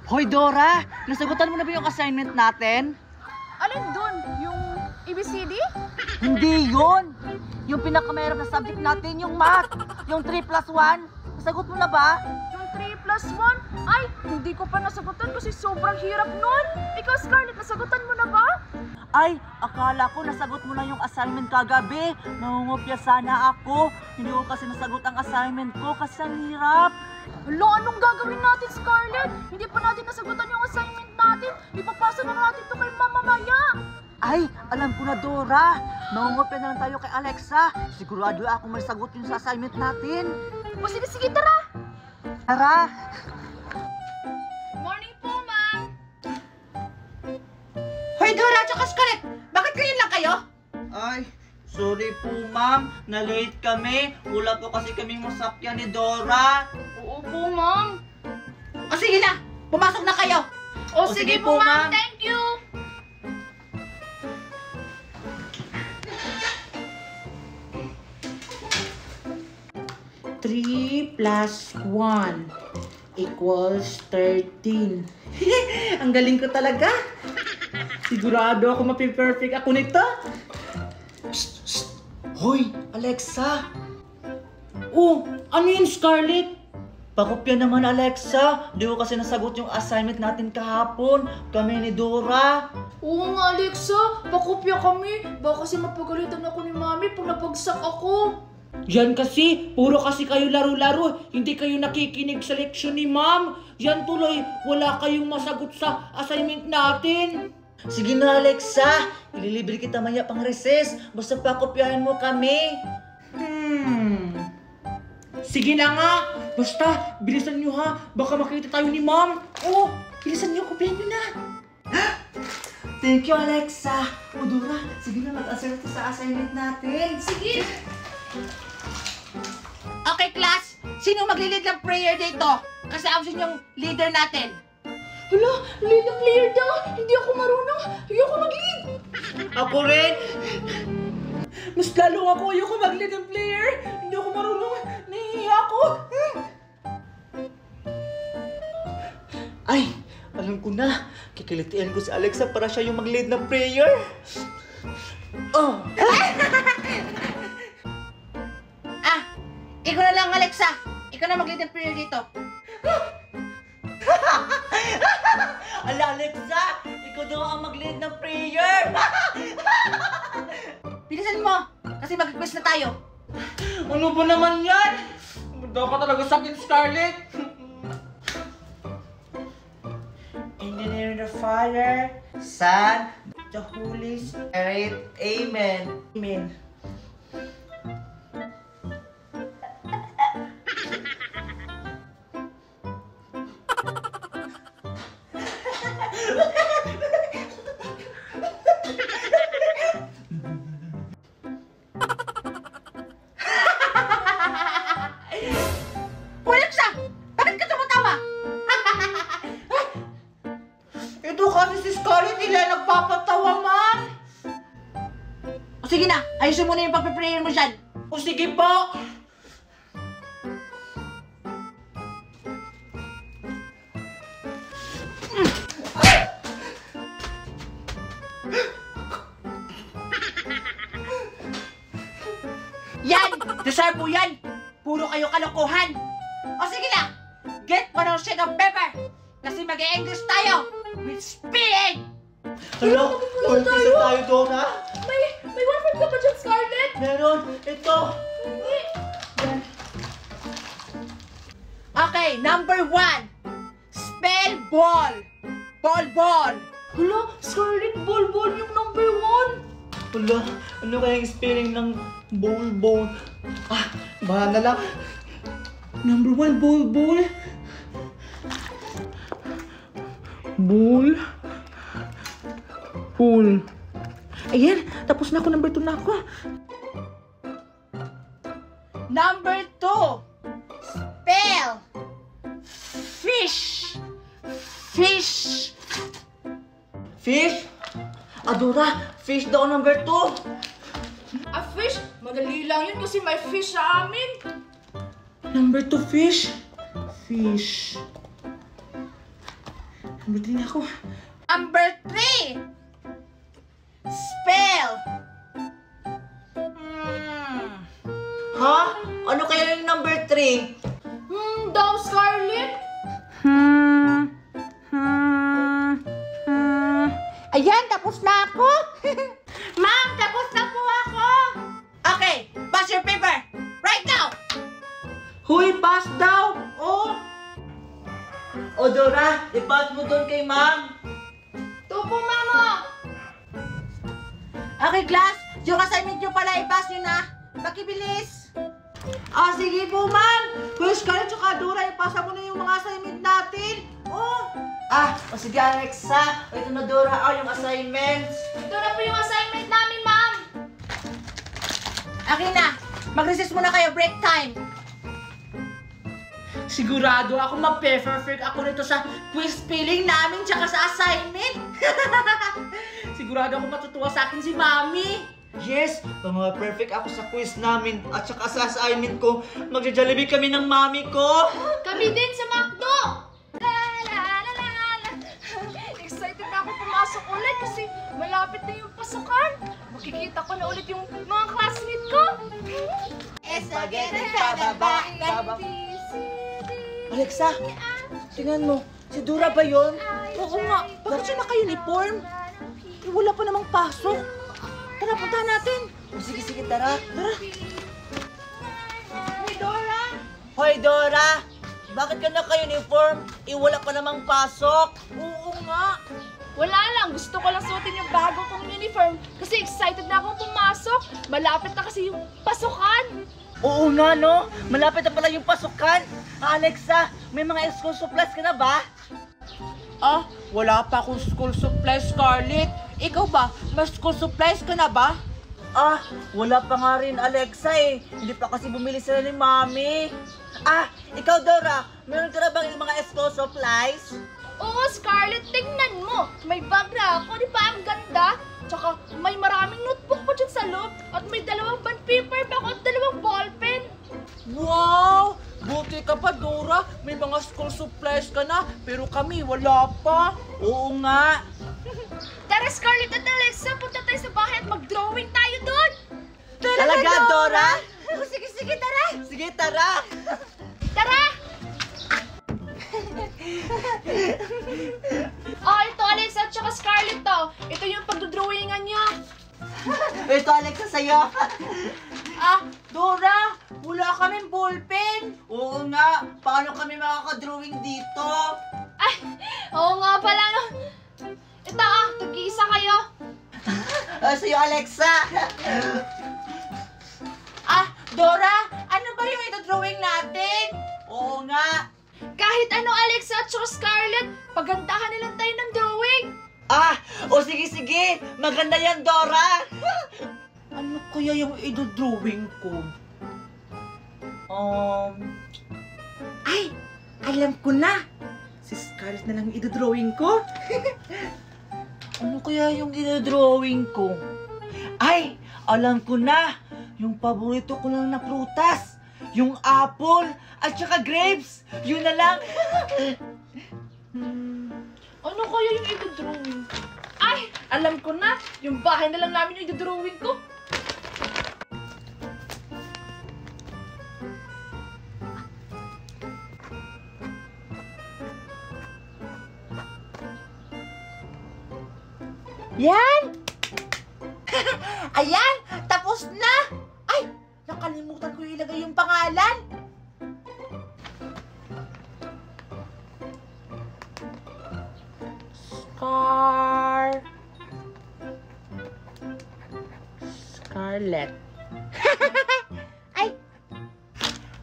Hoy Dora, nasagutan mo na ba yung assignment natin? Alin dun? Yung ABCD? Hindi yun! Yung pinakamahirap na subject natin, yung math! Yung 3 plus 1! Nasagot mo na ba? Yung 3 plus 1? Ay, hindi ko pa nasagutan kasi sobrang hirap nun. Ikaw, Scarlett, nasagutan mo na ba? Ay, akala ko nasagot mo na yung assignment kagabi. Nangungopya sana ako. Hindi ko kasi nasagot ang assignment ko kasi ang hirap. Hala, anong gagawin natin, Scarlett? Hindi pa natin nasagutan yung assignment natin. Ipapasa na natin to kay Mama Maya. Ay, alam ko na Dora. Nangungopya na lang tayo kay Alexa. Sigurado ako may sagot yun sa assignment natin. O sige, tara. Tara! Morning po, ma'am. Hoy Dora, tsaka Scarlett, bakit kayo lang kayo? Ay, sorry po ma'am. Na-late kami. Wala po kasi kaming masakyan ni Dora. Oo po, ma'am. O sige na, pumasok na kayo. O sige po, ma'am. Thank you. Three plus 1 equals 13. Ang galing ko talaga. Sigurado ako mapi-perfect ako nito. Hoy, Alexa! Oh, ano yun, Scarlett? Pakopya naman, Alexa. Di ko kasi nasagot yung assignment natin kahapon. Kami ni Dora. Oo nga, Alexa. Pakopya kami. Baka kasi mapagalitan ako ni Mami pag napagsak ako. Yan kasi, puro kasi kayo laro-laro. Hindi kayo nakikinig sa leksyon ni ma'am. Yan tuloy, wala kayong masagot sa assignment natin. Sige na, Alexa. Ililibre kita maya pang recess. Basta pakopyahin mo kami. Sige na nga. Basta, bilisan nyo ha. Baka makita tayo ni ma'am. Oh, bilisan nyo, kopyahin nyo na. Thank you, Alexa. O Dora, sige na mag-answer ito sa assignment natin. Sige. Okay, class. Sino maglilid ng prayer dito? Kasi ako yung leader natin. Hala, lead ng player daw. Hindi ako marunong. Ayoko mag-lead. Ako rin. Mas lalo ako ayoko mag-lead ng player. Hindi ako marunong. Nahihiya ako. Ay, alam ko na. Kikilitian ko si Alexa para siya yung mag-lead ng prayer. Oh. Ikaw na lang, Alexa. Ikaw na mag-lead ng prayer dito. Ala, Alexa! Ikaw daw ang mag-lead ng prayer! Bilisan mo, kasi mag-request na tayo. Ano ba naman yan? Daw ka talaga sa akin, Scarlett. In the name of the Father, Son, the Holy Spirit. Amen. Amen. Alexa! Bakit ka tumatawa? Ito kasi si Scarlett nila nagpapatawa, ma'am. O sige na, ayusin mo na yung pagpiprayer mo dyan. O sige po. Yan! Deserve mo yan! Puro kayo kalokohan! O sige na! Get 1 sheet of paper! Kasi mag-e-English tayo! With spelling! Hello? Umpisa tayo, Dora? May one word ka ba dyan, Scarlett? Meron. Ito. Okay, number 1. Spell ball! Ball! Hala, Scarlett, ball yung number 1. Wala. Ano kaya yung spelling ng bowl? Ah, bahala na lang. Number 1, ball. Pool. Ayan, tapos na ako. Number 2 na ako. Number 2. Spell. Fish. Dora, fish daw number 2. A fish? Madali lang yun kasi may fish sa amin. Number 2, fish. Number 3 na ako. Number 3! Spell! Ha? Ano kaya yung number 3? Daw, Scarlett? Ayan, tapos na ako! Ma'am, tapos na po ako! Okay, pass your paper! Right now! Huy, pass daw! Oh! O Dora, ipass mo doon kay ma'am. Ito po, Mama. Okay, class, yung assignment nyo pala, i-pass nyo na. Pakibilis! Ah, sige po ma'am. Kuya Scarlett tsaka Dora, ipasa mo na yung mga assignment natin. Oh! O sige Alexa, ito na Dora, yung assignments. Ito na po yung assignment namin, Ma'am. Akin na, mag-recess muna kayo, break time. Sigurado ako ma-perfect ako nito sa quiz spelling namin tsaka sa assignment. Sigurado ako matutuwa sa akin si Mami. Yes, mga perfect ako sa quiz namin at saka sa assignment ko. Magja-Jollibee kami ng mami ko. Kami din sa McDo. Excited na ako pumasok ulit kasi malapit na yung pasukan. Makikita ko na ulit yung mga classmate ko. Spaghetti pababa, pababa. Alexa, tingnan mo. Si Dora ba yun? Oo nga, bakit siya naka-uniform? Eh, wala pa namang pasok. Tara, punta natin. Sige, sige, tara. Tara. Hey, Dora! Hoy Dora, bakit ka naka-uniform? Wala pa namang pasok. Oo nga. Wala lang, gusto ko lang suotin yung bago kong uniform kasi excited na akong pumasok. Malapit na kasi yung pasukan. Oo nga no, malapit na pala yung pasukan. Alexa, may mga school supplies ka na ba? Wala pa akong school supplies, Scarlett. Ikaw ba? May school supplies ka na ba? Wala pa nga rin Alexa eh. Hindi pa kasi bumili sila ni Mami. Ikaw Dora, meron ka na bang yung mga school supplies? Oo, Scarlett, tingnan mo. May bag na ako, di ba? Ang ganda. Tsaka may maraming notebook pa dyan sa loob. At may 2 bond paper pa ako at 2 ballpen. Wow! Buti ka pa, Dora. May mga school supplies ka na, pero kami wala pa. Oo nga. Tara, Scarlett at Alexa, punta tayo sa bahay at mag-drawing tayo doon. Talaga Dora? Sige, sige, tara! Sige, tara. Tara! Ito Alexa at saka Scarlett to. Ito yung pagdodrawingan niyo. Ito Alexa sa'yo. Dora! Wala kaming ballpen! Oo nga, paano kami makaka-drawing dito? Ay, oo nga pala no. Ito tag-iisa kayo. Sa'yo Alexa. Dora! Ano ba yung ito-drawing natin? Oo nga. Kahit ano Alexa at saka Scarlett, pagandahan na lang tayo ng drawing. Sige. Maganda yan, Dora. Ano kaya yung ito-drawing ko? Alam ko na! Si Scarlett na lang ito-drawing ko. Ano kaya yung drawing ko? Alam ko na. Yung paborito ko lang na prutas. Yung apple at saka grapes. Yun na lang. Ano kaya yung ito-drawing? Ay, alam ko na. Yung bahay na lang namin yung ito-drawing ko. Yan! Ayan! Tapos na! Ay! Nakalimutan ko ilagay yung pangalan. Scarlett.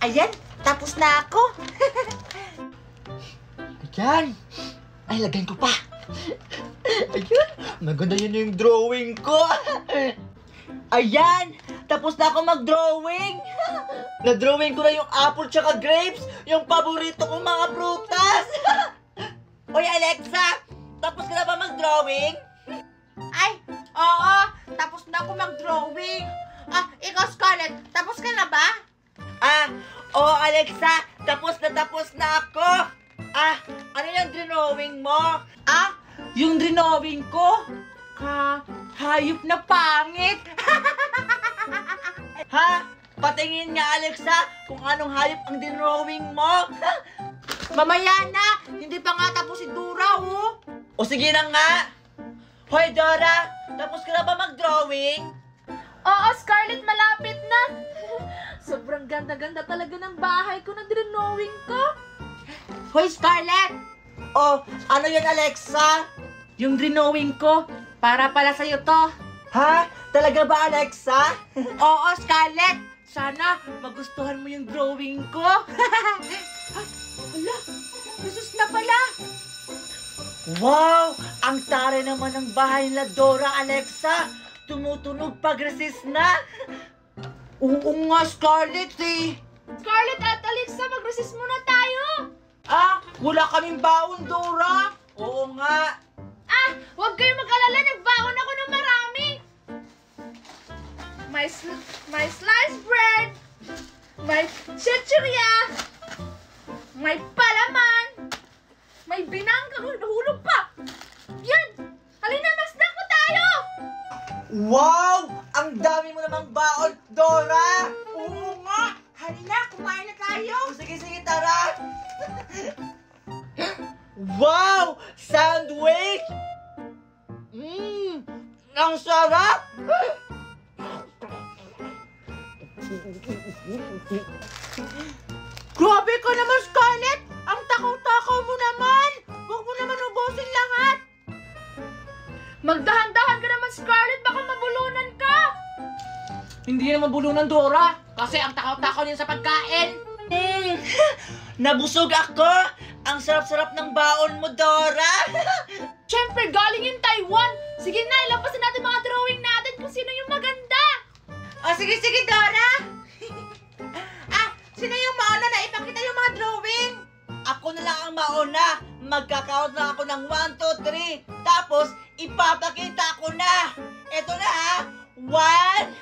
Ayan! Tapos na ako! Ayan. Lagyan ko pa. Ayun. Maganda yun yung drawing ko. Ayan. Tapos na ako mag-drawing. Na-drawing ko na yung apple tsaka grapes. Yung paborito kong mga prutas. Oy, Alexa. Tapos ka na ba mag-drawing? Ay! Oo! Tapos na ako mag-drawing. Ikaw, Scarlett, tapos ka na ba? Oo, Alexa. Tapos na ako. Ah, ano yung drawing mo? Ah, yung drawing ko? Hayop na pangit. Ha? Patingin nga, Alexa, kung anong hayop ang drawing mo. Mamaya na! Hindi pa nga tapos si Dora, oh! O sige na nga. Hoy, Dora, tapos ka na ba mag-drawing? Oo, Scarlett, malapit na. Sobrang ganda-ganda talaga ng bahay ko na drawing ko. Hoy, Scarlett! Oh, ano yan, Alexa? Yung drawing ko, para pala sa'yo to. Ha? Talaga ba, Alexa? Oo, Scarlett! Sana magustuhan mo yung drawing ko. Hala, nasus na pala. Wow! Ang tare naman ng bahay nila, Dora, Alexa. Tumutunog pag-resist na. Oo nga, Scarlett eh. Scarlett at Alexa, mag-resist muna tayo. Ah, wala kaming baon, Dora. Oo nga. Ah, huwag kayong mag-alala, nagbaon ako ng marami. May sliced bread, may chichirya, may palaman, may binangka, nahulog pa. Yan, halina, mag-snack po tayo. Wow! Ang dami mo namang baon, Dora! Oo nga. Halina, kumain na tayo. O sige, sige, tara! Wow! Sandwich! Ang sarap! Grabe ka naman, Scarlett. Ang takaw-takaw mo naman. Huwag mo naman ubusin lahat. Magdahan-dahan ka naman, Scarlett, baka mabulunan ka. Hindi naman bulunan, Dora. Kasi ang takaw-takaw niya sa pagkain. Nabusog ako! Ang sarap-sarap ng baon mo, Dora! Siyempre, galing yung Taiwan. Sige na, ilampasin natin mga drawing natin kung sino yung maganda. O, sige, sige, Dora. Sino yung mauna na ipakita yung mga drawing? Ako na lang ang mauna. Magkakount na ako ng 1, 2, 3. Tapos, ipapakita ko na. Ito na ha. 1,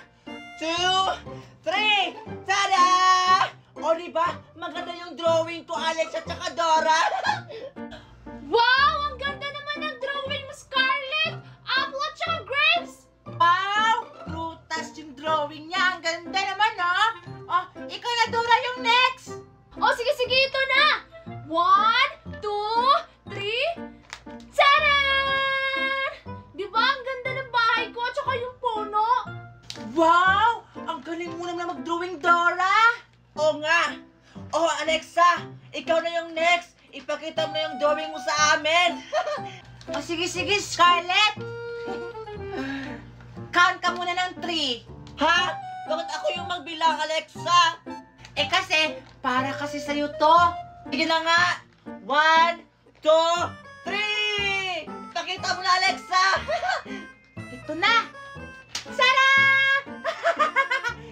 2, 3. Tada! O diba? Maganda yung drawing ko, Alex at saka Dora. Wow, ang ganda naman ng drawing mo, Scarlett. Apple at saka grapes. Wow! Prutas yung drawing niya. Ang ganda naman, no? Oh, ikaw na, Dora, yung next. O, sige, ito na. 1, 2, 3. Taran! Di ba ang ganda ng bahay ko at saka yung puno? Wow! Ang galing mo naman mag-drawing, Dora. O nga. O Alexa, ikaw na yung next. Ipakita mo yung drawing mo sa amin. O, sige, sige, Scarlett. Count ka muna ng 3. Ha? Bakit ako yung magbilang, Alexa? Eh kasi, para kasi sa'yo to. Sige na nga. 1, 2, 3. Ipakita mo na, Alexa. Ito na. Sara!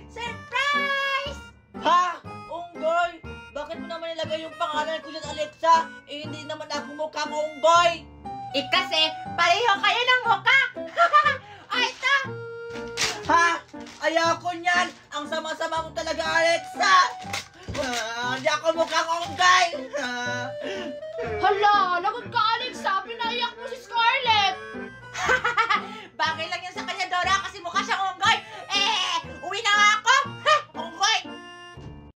Surprise! Ha? Unggoy? Bakit mo naman nilagay yung pangalan ko dyan, Alexa? Eh, hindi naman ako mukhang unggoy. Eh kasi, pareho kayo ng mukha. O, ito. Ha? Ayoko niyan. Ang sama-sama mo talaga, Alexa. Hindi ako mukhang unggoy. Hala, lagot ka, Alexa. Pinaiyak mo si Scarlett. Bagay lang yan sa kanya, Dora.